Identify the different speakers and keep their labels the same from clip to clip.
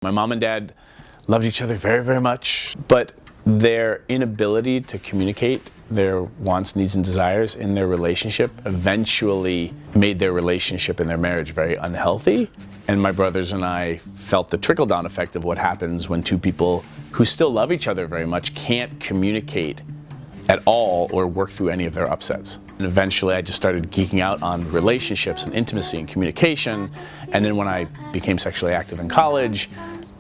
Speaker 1: My mom and dad loved each other very, very much, but their inability to communicate their wants, needs, and desires in their relationship eventually made their relationship and their marriage very unhealthy. And my brothers and I felt the trickle-down effect of what happens when two people who still love each other very much can't communicate at all or work through any of their upsets. And eventually I just started geeking out on relationships and intimacy and communication. And then when I became sexually active in college,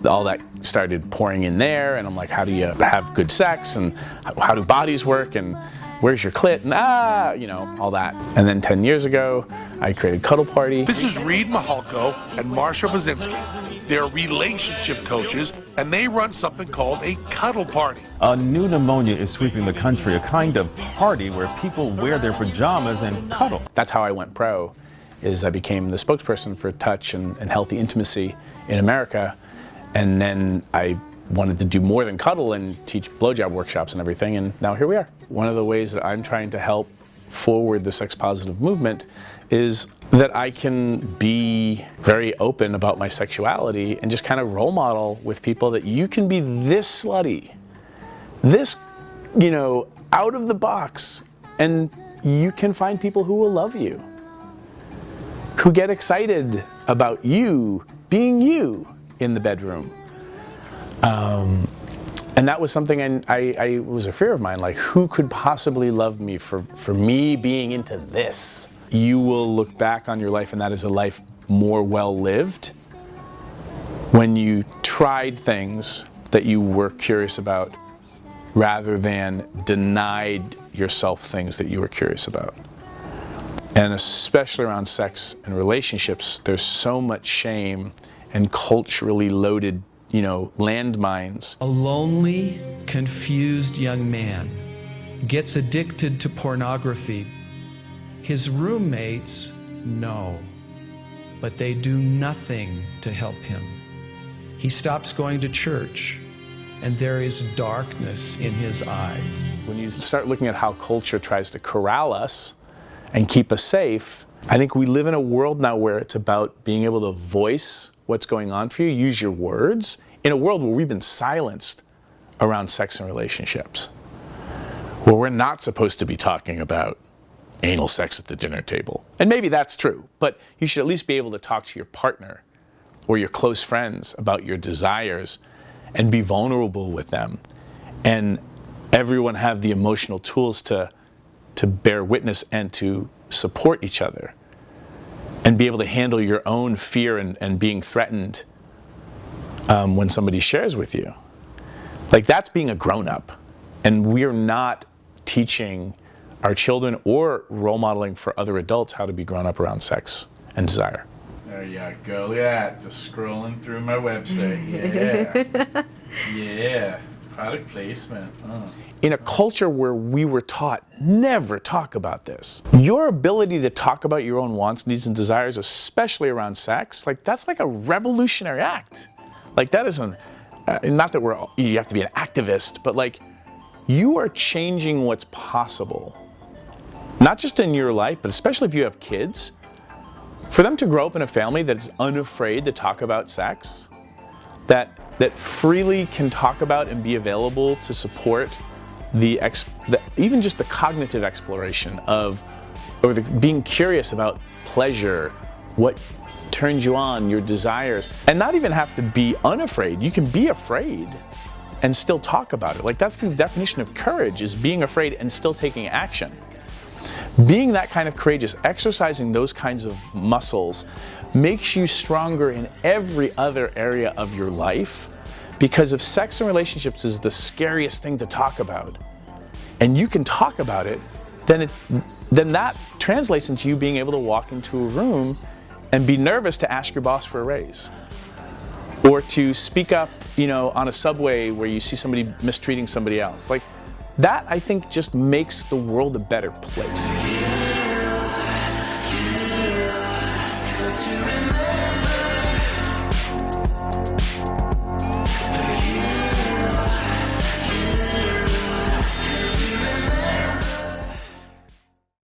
Speaker 1: all that started pouring in there, and I'm like, how do you have good sex, and how do bodies work, and where's your clit, and you know, all that. And then 10 years ago, I created Cuddle Party.
Speaker 2: This is Reid Mihalko and Marsha Bazinski. They're relationship coaches, and they run something called a Cuddle Party.
Speaker 3: A new pneumonia is sweeping the country, a kind of party where people wear their pajamas and cuddle.
Speaker 1: That's how I went pro, is I became the spokesperson for touch and healthy intimacy in America. And then I wanted to do more than cuddle and teach blowjob workshops and everything, and now here we are. One of the ways that I'm trying to help forward the sex positive movement is that I can be very open about my sexuality and just kind of role model with people that you can be this slutty, this, you know, out of the box, and you can find people who will love you, who get excited about you being you in the bedroom. And that was something I was a fear of mine, like, who could possibly love me for me being into this? You will look back on your life, and that is a life more well lived when you tried things that you were curious about rather than denied yourself things that you were curious about. And especially around sex and relationships, there's so much shame and culturally loaded, you know, landmines.
Speaker 4: A lonely, confused young man gets addicted to pornography. His roommates know, but they do nothing to help him. He stops going to church, and there is darkness in his eyes.
Speaker 1: When you start looking at how culture tries to corral us and keep us safe, I think we live in a world now where it's about being able to voice what's going on for you, use your words, in a world where we've been silenced around sex and relationships, where we're not supposed to be talking about anal sex at the dinner table. And maybe that's true, but you should at least be able to talk to your partner or your close friends about your desires and be vulnerable with them. And everyone have the emotional tools to bear witness and to support each other, and be able to handle your own fear and being threatened when somebody shares with you. Like, that's being a grown-up. And we're not teaching our children or role modeling for other adults how to be grown up around sex and desire. There you go, look at that, just scrolling through my website, yeah. Yeah, product placement. In a culture where we were taught, never talk about this. Your ability to talk about your own wants, needs, and desires, especially around sex, like, that's like a revolutionary act. Like, that isn't, not that you have to be an activist, but like, you are changing what's possible. Not just in your life, but especially if you have kids. For them to grow up in a family that is unafraid to talk about sex, that freely can talk about and be available to support even just the cognitive exploration of, or being curious about pleasure, what turns you on, your desires, and not even have to be unafraid. You can be afraid and still talk about it. Like, that's the definition of courage, is being afraid and still taking action. Being that kind of courageous, exercising those kinds of muscles, makes you stronger in every other area of your life, because if sex and relationships is the scariest thing to talk about, and you can talk about it, then that translates into you being able to walk into a room and be nervous to ask your boss for a raise, or to speak up, you know, on a subway where you see somebody mistreating somebody else. Like, that, I think, just makes the world a better place.